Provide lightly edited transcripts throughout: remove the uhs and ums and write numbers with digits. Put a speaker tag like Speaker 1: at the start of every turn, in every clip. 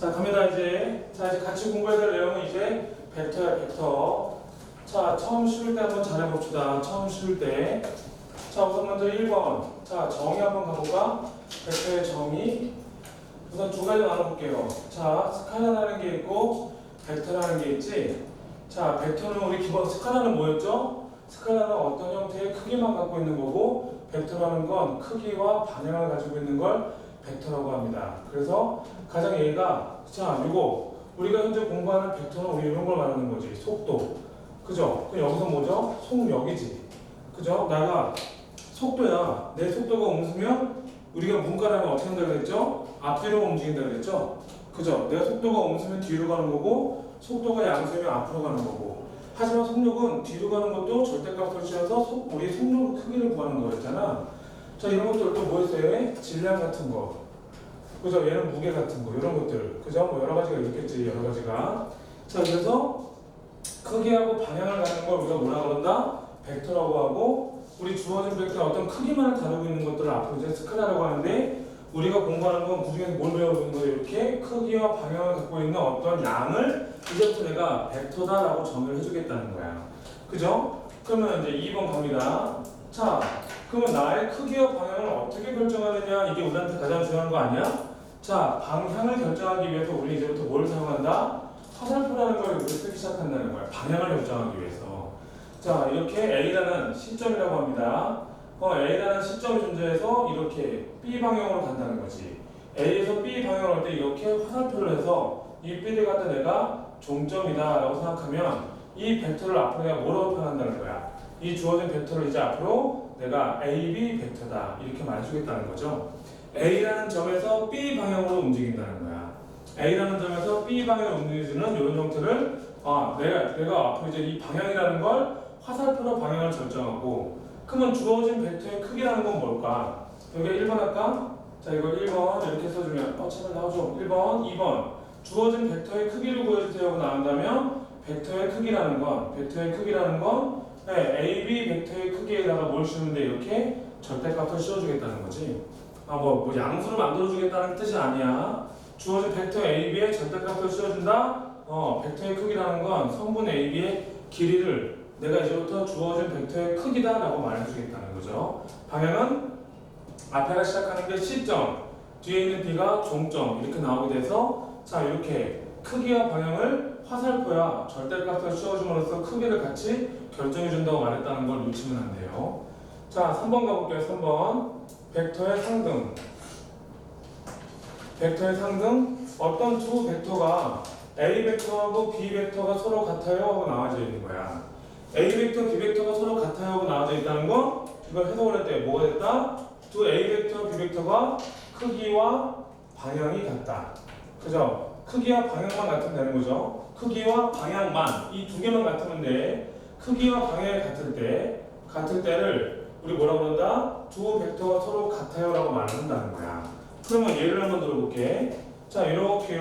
Speaker 1: 자, 갑니다, 이제. 자, 이제 같이 공부해야 될 내용은 이제 벡터야, 벡터. 자, 처음 쉬울 때 한번 잘해봅시다. 처음 쉬울 때. 자, 우선 먼저 1번. 자, 정의 한번 가볼까? 벡터의 정의. 우선 두 가지 나눠볼게요. 자, 스칼라라는 게 있고, 벡터라는 게 있지. 자, 벡터는 우리 기본, 스칼라는 뭐였죠? 스칼라는 어떤 형태의 크기만 갖고 있는 거고, 벡터라는 건 크기와 방향을 가지고 있는 걸 벡터라고 합니다. 그래서 가장 얘가, 자, 이거 우리가 현재 공부하는 벡터는 우리 이런 걸 말하는 거지. 속도. 그죠? 그럼 여기서 뭐죠? 속력이지. 그죠? 내가 속도야. 내 속도가 옮으면 우리가 문과라면 어떻게 한다고 그랬죠? 앞뒤로 움직인다고 그랬죠? 그죠? 내가 속도가 옮으면 뒤로 가는 거고, 속도가 양수면 앞으로 가는 거고. 하지만 속력은 뒤로 가는 것도 절대값을 씌워서 우리 속력 크기를 구하는 거였잖아. 자, 이런 것들 또 뭐 있어요? 질량 같은 거. 그죠? 얘는 무게 같은 거. 이런 것들. 그죠? 뭐 여러 가지가 있겠지. 여러 가지가. 자, 그래서 크기하고 방향을 갖는 걸 우리가 뭐라 그런다? 벡터라고 하고, 우리 주어진 벡터는 어떤 크기만을 다루고 있는 것들을 앞으로 이제 스칼라라고 하는데, 우리가 공부하는 건 그중에서 뭘 배우고 있는 거예요? 이렇게 크기와 방향을 갖고 있는 어떤 양을 이제부터 내가 벡터다라고 정의를 해주겠다는 거야. 그죠? 그러면 이제 2번 갑니다. 자, 그러면 나의 크기와 방향을 어떻게 결정하느냐? 이게 우리한테 가장 중요한 거 아니야? 자, 방향을 결정하기 위해서 우리 이제부터 뭘 사용한다? 화살표라는 걸 우리 쓰기 시작한다는 거야. 방향을 결정하기 위해서. 자, 이렇게 A라는 시점이라고 합니다. A라는 시점이 존재해서 이렇게 B 방향으로 간다는 거지. A에서 B 방향으로 할 때 이렇게 화살표를 해서 이 B를 갖다 내가 종점이다 라고 생각하면 이 벡터를 앞으로 내가 뭐라고 표현한다는 거야? 이 주어진 벡터를 이제 앞으로 내가 AB 벡터다 이렇게 말해주겠다는 거죠. A라는 점에서 B 방향으로 움직인다는 거야. A라는 점에서 B 방향으로 움직이는 이런 형태를 내가 앞으로 이제 이 방향이라는 걸 화살표로 방향을 결정하고, 그러면 주어진 벡터의 크기라는 건 뭘까? 여기 1번 할까? 자, 이걸 1번 이렇게 써주면 제발 나와줘. 1번, 2번 주어진 벡터의 크기를 구해주세요 하고 나온다면 벡터의 크기라는 건 AB 벡터의 크기에다가 뭘 씌우는데 이렇게 절대값을 씌워주겠다는 거지. 뭐 양수를 만들어주겠다는 뜻이 아니야. 주어진 벡터 AB에 절대값을 씌워준다? 벡터의 크기라는 건 성분 AB의 길이를 내가 이제부터 주어진 벡터의 크기다라고 말해주겠다는 거죠. 방향은 앞에가 시작하는 게 C점, 뒤에 있는 B가 종점 이렇게 나오게 돼서 자, 이렇게 크기와 방향을 화살표야 절대값을 씌워줌으로써 크기를 같이 결정해준다고 말했다는 걸 놓치면 안 돼요. 자, 3번 가볼게요. 3번 벡터의 상등. 벡터의 상등, 어떤 두 벡터가 A 벡터하고 B 벡터가 서로 같아요 하고 나와져 있는 거야. A 벡터, B 벡터가 서로 같아요 하고 나와져 있다는 건 이걸 해석을 할 때 뭐가 됐다? 두 A 벡터, B 벡터가 크기와 방향이 같다. 그죠? 크기와 방향만 같으면 되는 거죠. 크기와 방향만 이 두 개만 같으면 돼. 크기와 방향이 같을 때를 우리 뭐라고 그런다? 두 벡터가 서로 같아요 라고 말한다는 거야. 그러면 예를 한번 들어볼게. 자, 이렇게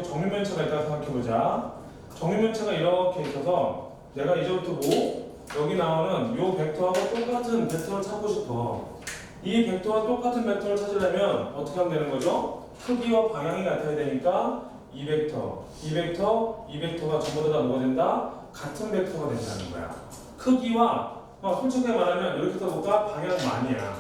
Speaker 1: 정육면체가 있다고 생각해보자. 정육면체가 이렇게 있어서 내가 이제부터 여기 나오는 이 벡터하고 똑같은 벡터를 찾고 싶어. 이 벡터와 똑같은 벡터를 찾으려면 어떻게 하면 되는 거죠? 크기와 방향이 같아야 되니까 이 벡터가 전부 다 뭐가 된다? 같은 벡터가 된다는 거야. 크기와 솔직히 말하면 이렇게 써볼까? 방향만이야.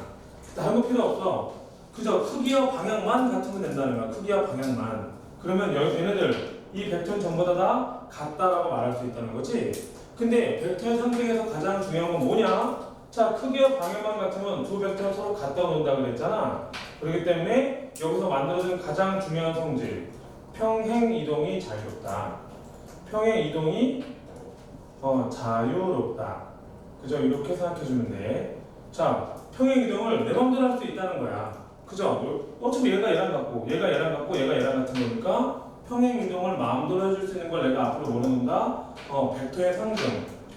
Speaker 1: 다른 거 필요 없어. 그죠? 크기와 방향만 같으면 된다는 거야. 크기와 방향만. 그러면 얘네들 이 벡터는 전부 다 같다라고 말할 수 있다는 거지. 근데 벡터의 상등에서 가장 중요한 건 뭐냐? 자, 크기와 방향만 같으면 두 벡터는 서로 갖다 놓는다 그랬잖아. 그렇기 때문에 여기서 만들어진 가장 중요한 성질, 평행 이동이 자유롭다. 평행 이동이 자유롭다. 그죠? 이렇게 생각해주면 돼. 자, 평행 이동을 내 맘대로 할 수 있다는 거야. 그죠? 어차피 얘가 얘랑 같고, 얘가 얘랑 같고, 얘가 얘랑 같은 거니까 평행 이동을 마음대로 해줄 수 있는 걸 내가 앞으로 모르는다. 벡터의 상등.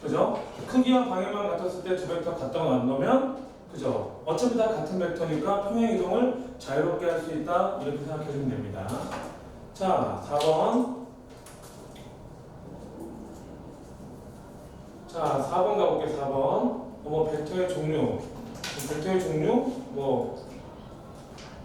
Speaker 1: 그죠? 크기와 방향만 같았을 때 두 벡터 갖다 놓으면, 그죠? 어차피 다 같은 벡터니까 평행 이동을 자유롭게 할 수 있다. 이렇게 생각해주면 됩니다. 자, 4번. 자, 4번 가볼게요. 4번. 벡터의 종류. 벡터의 종류?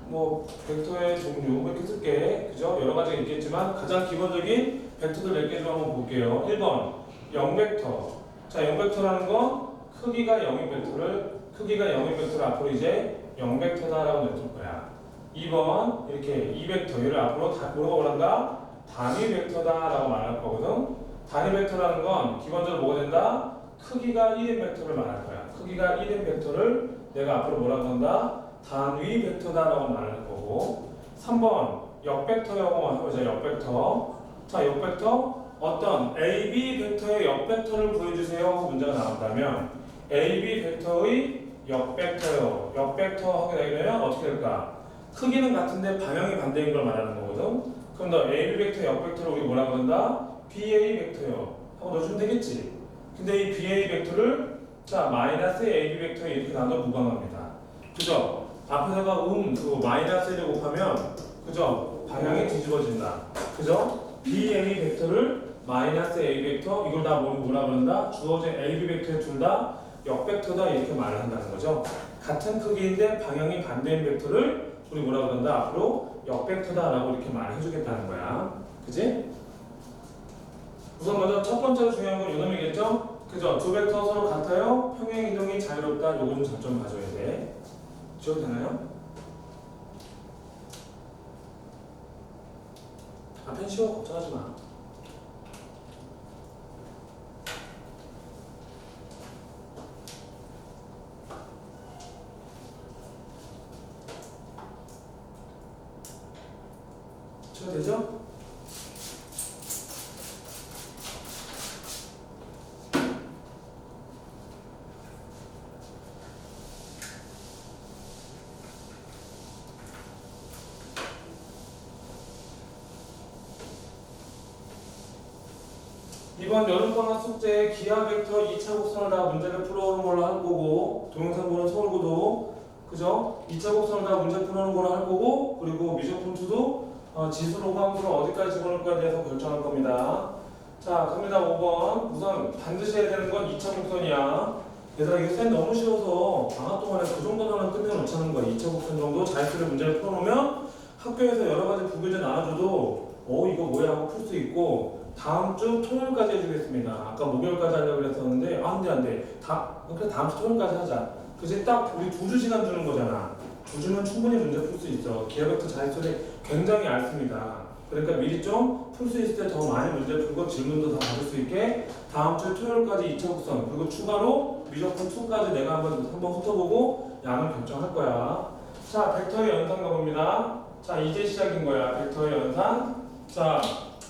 Speaker 1: 뭐 벡터의 종류 뭐 이렇게 쓸게. 그죠? 여러 가지가 있겠지만 가장 기본적인 벡터들 몇 개 좀 한번 볼게요. 1번 0벡터. 자, 0벡터라는 건 크기가 0인 벡터를 앞으로 이제 0벡터다라고 냈을 거야. 2번 이렇게 2벡터 얘를 앞으로 뭐라고 말한다? 단위 벡터다라고 말할 거거든. 단위 벡터라는 건 기본적으로 뭐가 된다? 크기가 1인 벡터를 말할 거야. 크기가 1인 벡터를 내가 앞으로 뭐라고 한다? 단위 벡터다라고 말할 거고. 3번 역벡터라고 해보자. 역벡터. 자, 역벡터 어떤 AB 벡터의 역벡터를 구해주세요 하고 문제가 나온다면 AB 벡터의 역벡터요. 역벡터 하게 되면 어떻게 될까? 크기는 같은데 방향이 반대인 걸 말하는 거거든. 그럼 너 AB 벡터 역벡터를 우리 뭐라고 한다? BA 벡터요 하고 넣어주면 되겠지. 근데 이 BA 벡터를 자 마이너스 AB 벡터에 이렇게 나눠 무방합니다. 그죠? 앞에다가 그 마이너스 1을 곱하면 그죠? 방향이 뒤집어진다. 그죠? BA 벡터를 마이너스 A 벡터 이걸 다 뭐라 그런다? 주어진 AB 벡터의 둘 다 역벡터다 이렇게 말을 한다는 거죠. 같은 크기인데 방향이 반대인 벡터를 우리 뭐라 그런다? 앞으로 역벡터다라고 이렇게 말을 해주겠다는 거야. 그지? 우선 먼저 첫 번째로 중요한 건 요놈이겠죠? 그죠? 두 벡터 서로 같아요? 평행 이동이 자유롭다. 요거 좀 장점 가져야 돼. 지워도 되나요? 앞엔 쉬워. 걱정하지 마. 지워도 되죠? 이번 여름방학 숙제 기하 벡터 2차 곡선을 다 문제를 풀어오는 걸로 할 거고 동영상 보는 서울고도 그죠? 2차 곡선을 다 문제 풀어오는 걸로 할 거고 그리고 미적 폰트도 지수로 함수로 어디까지 집어넣을까에 대해서 결정할 겁니다. 자 갑니다. 5번 우선 반드시 해야 되는 건 2차 곡선이야. 얘들아 이거 쌤 너무 쉬워서 방학 동안에 그 정도는 끝내놓자는 거야. 2차 곡선 정도 자유수를 문제를 풀어놓으면 학교에서 여러 가지 부교재 나눠줘도 이거 뭐야 하고 풀 수 있고 다음 주 토요일까지 해주겠습니다. 아까 목요일까지 하려고 그랬었는데 안 돼. 그래 다음 주 토요일까지 하자. 그지? 딱 우리 2주 시간 주는 거잖아. 2주면 충분히 문제 풀 수 있어. 기하벡터 자유수를 굉장히 얇습니다. 그러니까 미리 좀 풀 수 있을 때 더 많이 문제 풀고 질문도 다 받을 수 있게 다음 주 토요일까지 2차 곡선 그리고 추가로 미적분 2까지 내가 한번 훑어보고 양을 결정할 거야. 자 벡터의 연산 가봅니다. 자 이제 시작인 거야. 벡터의 연산. 자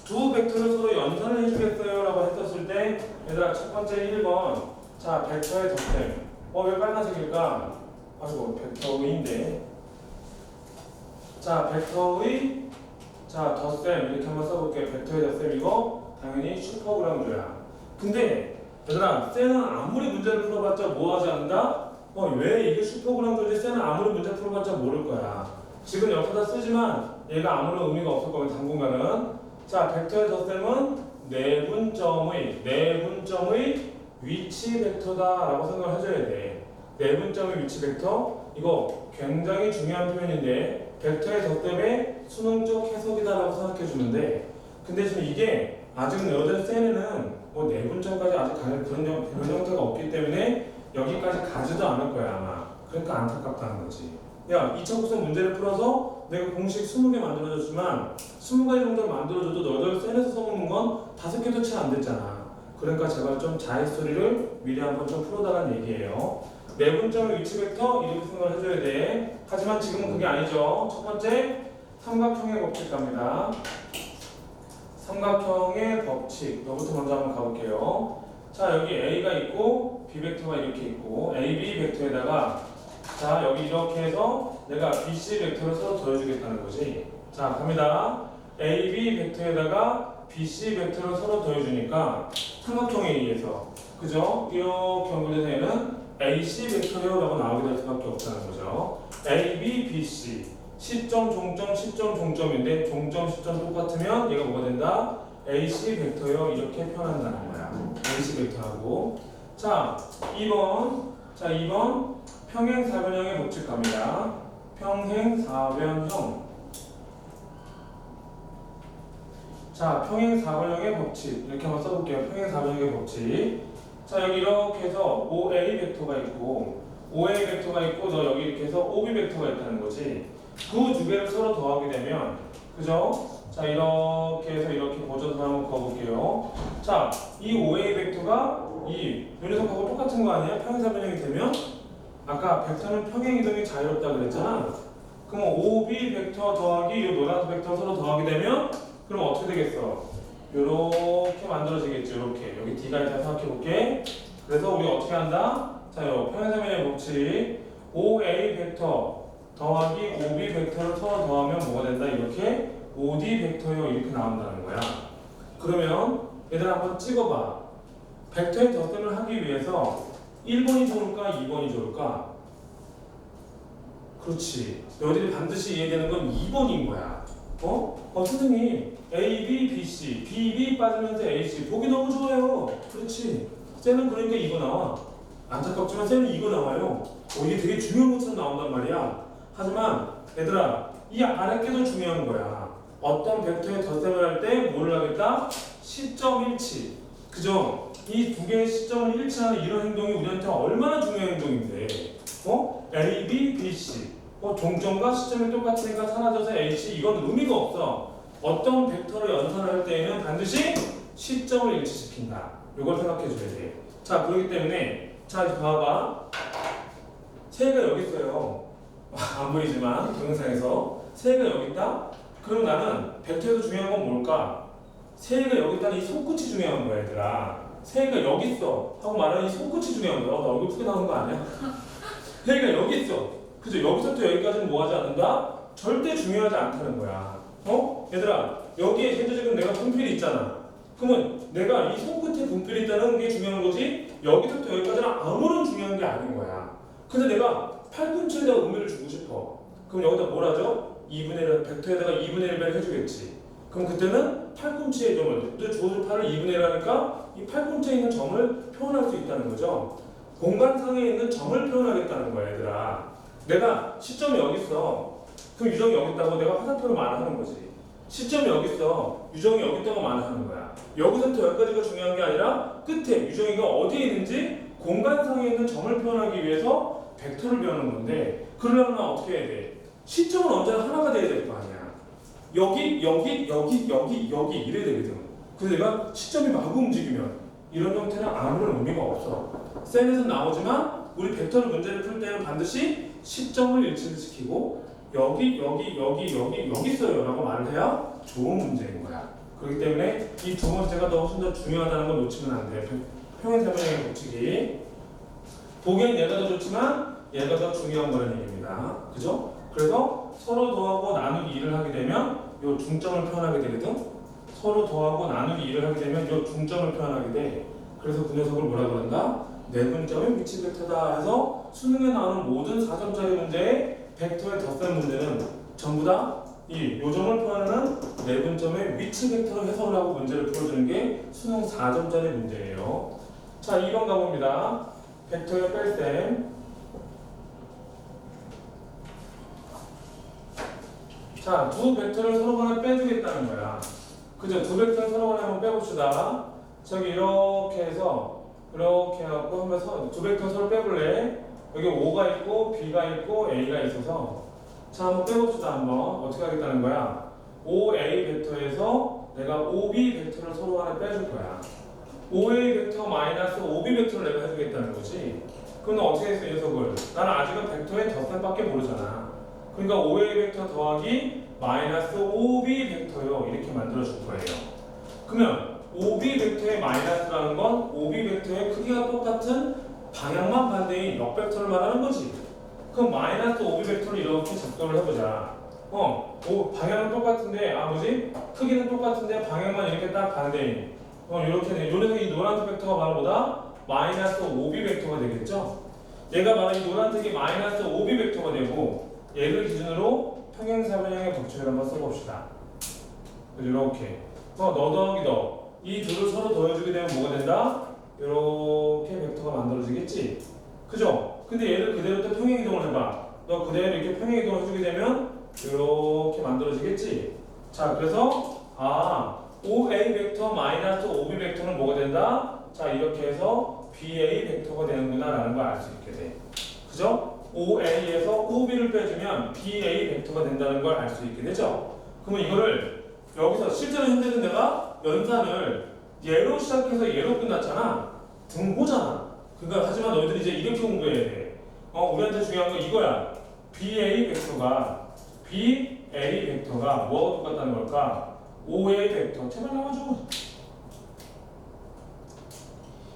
Speaker 1: 두 벡터를 서로 연산을 해주겠어요 라고 했었을 때 얘들아 첫 번째 1번 자 벡터의 덧셈 왜 빨간색일까? 아이고 벡터의인데 자 벡터의 자 덧셈 이렇게 한번 써볼게. 벡터의 덧셈 이거 당연히 슈퍼그랑조야. 근데 얘들아 쌤은 아무리 문제를 풀어봤자 뭐 하지 않는다? 왜 이게 슈퍼그랑조인지 쌤은 아무리 문제 풀어봤자 모를 거야. 지금 옆에다 쓰지만 얘가 아무런 의미가 없을 거면 당분간은 자, 벡터의 덧셈은 내분점의 위치 벡터다라고 생각을 해줘야 돼. 내분점의 위치 벡터 이거 굉장히 중요한 표현인데 벡터의 덧셈의 수능적 해석이다라고 생각해주면 돼. 근데 지금 이게 아직은 여전 쌤에는 내분점까지 아직 가는 그런 형태가 없기 때문에 여기까지 가지도 않을 거야 아마. 그러니까 안타깝다는 거지. 야, 2차 곡선 문제를 풀어서 내가 공식 20개 만들어줬지만 20가지 정도를 만들어줘도 너희들 셀에서 써먹는 건 5개도 채 안 됐잖아. 그러니까 제발 좀 자의소리를 미리 한번 좀 풀어달라는 얘기예요. 내분점의 위치 벡터 이렇게 생각을 해줘야 돼. 하지만 지금은 그게 아니죠. 첫 번째 삼각형의 법칙 갑니다. 삼각형의 법칙 너부터 먼저 한번 가볼게요. 자 여기 A가 있고 B 벡터가 이렇게 있고 AB 벡터에다가 자 여기 이렇게 해서 내가 BC 벡터를 서로 더해주겠다는 거지. 자 갑니다. AB 벡터에다가 BC 벡터를 서로 더해주니까 삼각형에 의해서 그죠? 이렇게 연결돼서 얘는 AC 벡터라고 나오게 될 수밖에 없다는 거죠. AB, BC 시점, 종점, 시점, 종점인데 종점, 시점 똑같으면 얘가 뭐가 된다? AC 벡터요 이렇게 표현한다는 거야. AC 벡터하고 자 2번 평행사변형의 법칙 갑니다. 평행사변형. 자, 평행사변형의 법칙 이렇게 한번 써볼게요. 평행사변형의 법칙. 자, 여기 이렇게 해서 OA 벡터가 있고 OA 벡터가 있고 너 여기 이렇게 해서 OB 벡터가 있다는 거지. 그 두 개를 서로 더하게 되면 그죠? 자, 이렇게 해서 이렇게 보조선 한번 그어볼게요. 자, 이 OA 벡터가 이 녀석하고 똑같은 거 아니야? 평행사변형이 되면 아까 벡터는 평행이동이 자유롭다 그랬잖아. 그럼 OB 벡터 더하기 이 노란색 벡터 서로 더하게 되면 그럼 어떻게 되겠어? 요렇게 만들어지겠죠. 요렇게 여기 D가 있다 생각해 볼게. 그래서 우리 어떻게 한다? 자, 요 평행사변형의 법칙 OA 벡터 더하기 OB 벡터를 서로 더하면 뭐가 된다? 이렇게 OD 벡터요 이렇게 나온다는 거야. 그러면 얘들아 한번 찍어봐. 벡터의 덧셈을 하기 위해서 1번이 좋을까? 2번이 좋을까? 그렇지. 너희들이 반드시 이해되는 건 2번인 거야. 선생님 A, B, B, C, B, B 빠지면서 A, C 보기 너무 좋아요. 그렇지. 쟤는 그러니까 이거 나와. 안타깝지만 쟤는 이거 나와요. 이게 되게 중요한 것처럼 나온단 말이야. 하지만 얘들아 이 아래 게 더 중요한 거야. 어떤 벡터의 덧셈을 할 때 뭘 하겠다? 시점 일치. 그죠? 이 두 개의 시점을 일치하는 이런 행동이 우리한테 얼마나 중요한 행동인데 A, B, B, C 종점과 시점이 똑같으니까 사라져서 A, C 이건 의미가 없어. 어떤 벡터를 연산을 할 때에는 반드시 시점을 일치시킨다. 이걸 생각해 줘야 돼. 자, 그렇기 때문에 자, 이제 봐봐. 세가 여기 있어요. 안 보이지만 동영상에서 세가 여기 있다? 그럼 나는 벡터에서 중요한 건 뭘까? 세가 여기 있다는 이 손끝이 중요한 거야, 얘들아. 세가 여기 있어 하고 말하는 이 손끝이 중요한 거야. 나 얼굴 크게 나오는 거 아니야? 세가 여기 있어. 그죠? 여기서부터 여기까지는 뭐 하지 않는다? 절대 중요하지 않다는 거야. 얘들아, 여기에 현재 지금 내가 분필이 있잖아. 그러면 내가 이 손끝에 분필이 있다는 게 중요한 거지 여기서부터 여기까지는 아무런 중요한 게 아닌 거야. 근데 내가 팔꿈치에다 의미를 주고 싶어. 그럼 여기다 뭘 하죠? 2분의 1, 벡터에다가 2분의 1배를 해주겠지. 그럼 그때는 팔꿈치의 점을, 근데 주어진 팔을 2분의 1 하니까 이 팔꿈치에 있는 점을 표현할 수 있다는 거죠. 공간상에 있는 점을 표현하겠다는 거야, 얘들아. 내가 시점이 여기 있어. 그럼 유정이 여기 있다고 내가 화살표로 말하는 거지. 시점이 여기 있어. 유정이 여기 있다고 말하는 거야. 여기서부터 여기까지가 중요한 게 아니라 끝에 유정이가 어디에 있는지 공간상에 있는 점을 표현하기 위해서 벡터를 배우는 건데 그러려면 어떻게 해야 돼? 시점은 언제나 하나가 돼야 될 거 아니야. 여기, 여기, 여기, 여기, 여기 이래야 되거든. 그래서 내가 시점이 마구 움직이면 이런 형태는 아무런 의미가 없어. 셀에서 나오지만 우리 벡터를 문제를 풀 때는 반드시 시점을 일치를 시키고 여기, 여기, 여기, 여기, 여기 있어요 라고 말을 해야 좋은 문제인 거야. 그렇기 때문에 이 두 번째가 더 훨씬 더 중요하다는 걸 놓치면 안 돼. 평행사변형의 법칙이 보기엔 얘가 더 좋지만 얘가 더 중요한 거라는 얘기입니다. 그죠? 그래서 서로 더하고 나누기 2를 하게 되면 요 중점을 표현하게 되거든. 서로 더하고 나누기 2를 하게 되면 요 중점을 표현하게 돼. 그래서 그 녀석을 뭐라 그런다? 내분점의 위치 벡터다 해서 수능에 나오는 모든 4점짜리 문제의 벡터의 덧셈 문제는 전부 다 이 요점을 표현하는 내분점의 위치 벡터를 해석을 하고 문제를 풀어주는 게 수능 4점짜리 문제예요. 자, 2번 가봅니다. 벡터의 뺄셈. 자, 두 벡터를 서로 간에 빼주겠다는 거야. 그죠? 두 벡터를 서로 간에 한번 빼봅시다. 저기 이렇게 해서 이렇게 해갖고 하면서 두 벡터 서로 빼볼래? 여기 O가 있고 B가 있고 A가 있어서 자, 한번 빼봅시다. 한번 어떻게 하겠다는 거야? OA 벡터에서 내가 OB 벡터를 서로 간에 빼줄 거야. OA 벡터 마이너스 OB 벡터를 내가 해주겠다는 거지. 그럼 어떻게 했어, 이 녀석을? 나는 아직은 벡터의 덧셈밖에 모르잖아. 그러니까 OA 벡터 더하기 마이너스 OB 벡터요. 이렇게 만들어줄 거예요. 그러면 OB 벡터의 마이너스라는 건 OB 벡터의 크기가 똑같은 방향만 반대인 역벡터를 말하는 거지. 그럼 마이너스 OB 벡터를 이렇게 작동을 해보자. 방향은 똑같은데, 뭐지? 크기는 똑같은데 방향만 이렇게 딱 반대인. 이렇게 돼. 요 녀석이 이 노란색 벡터가 바로 뭐다? 마이너스 OB 벡터가 되겠죠? 얘가 바로 이 노란색이 마이너스 OB 벡터가 되고 얘를 기준으로 평행사변형의 법칙을 한번 써봅시다. 이렇게 너 더하기 너 이 둘을 서로 더해주게 되면 뭐가 된다? 이렇게 벡터가 만들어지겠지? 그죠? 근데 얘를 그대로 또 평행이동을 해봐. 너 그대로 이렇게 평행 이동을 해주게 되면 이렇게 만들어지겠지. 자, 그래서 OA 벡터 마이너스 OB 벡터는 뭐가 된다? 자, 이렇게 해서 BA 벡터가 되는구나 라는 걸 알 수 있게 돼. 그죠? OA에서 OB를 빼주면 BA 벡터가 된다는 걸 알 수 있게 되죠. 그러면 이거를 여기서 실제로 현재는 내가 연산을 얘로 시작해서 얘로 끝났잖아. 등호잖아. 그러니까 하지만 너희들이 이제 이렇게 공부해야 돼. 우리한테 중요한 건 이거야. BA 벡터가 뭐하고 똑같다는 걸까? OA 벡터. 제발 나와줘.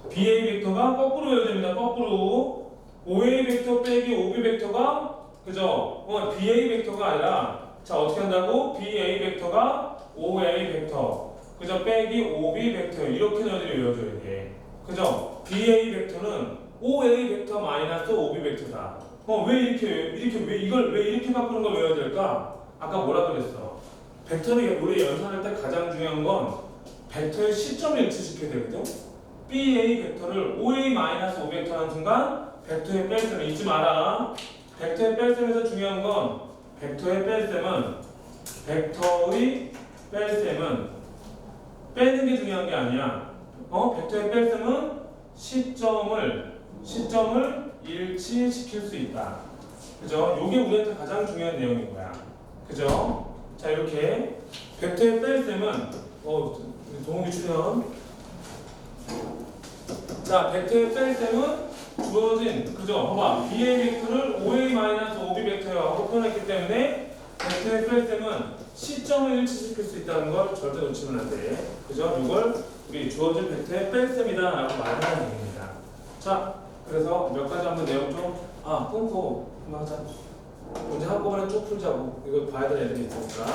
Speaker 1: BA 벡터가 거꾸로 외워야 됩니다. 거꾸로. OA 벡터 빼기 OB 벡터가 그죠? BA 벡터가 아니라 자 어떻게 한다고? BA 벡터가 OA 벡터 그죠? 빼기 OB 벡터 이렇게 너희들이 외워줘야 돼. 그죠? BA 벡터는 OA 벡터 마이너스 OB 벡터다. 왜 이걸 왜 이렇게 바꾸는 걸 외워야 될까? 아까 뭐라 그랬어? 벡터는 우리 연산할 때 가장 중요한 건 벡터의 시점을 일치시켜야 되거든. BA 벡터를 OA 마이너스 OB 벡터 하는 순간 벡터의 뺄셈을 잊지 마라. 벡터의 뺄셈에서 중요한 건 벡터의 뺄셈은 빼는 게 중요한 게 아니야. 벡터의 뺄셈은 시점을 일치시킬 수 있다. 그죠? 요게 우리한테 가장 중요한 내용인 거야. 그죠? 자, 이렇게 벡터의 뺄셈은 동욱이 출연. 자, 벡터의 뺄셈은 주어진 그죠? 봐봐. BA 벡터를 OA-OB 벡터하고 표현했기 때문에 벡터의 뺄셈은 시점을 일치시킬 수 있다는 걸 절대 놓치면 안 돼. 그죠? 이걸 우리 주어진 벡터의 뺄셈이다 라고 말하는 얘기입니다. 자, 그래서 몇 가지 한번 내용 좀 끊고 그만하자. 문제 한꺼번에 쭉 풀자고. 이거 봐야 될 애들이 있으니까.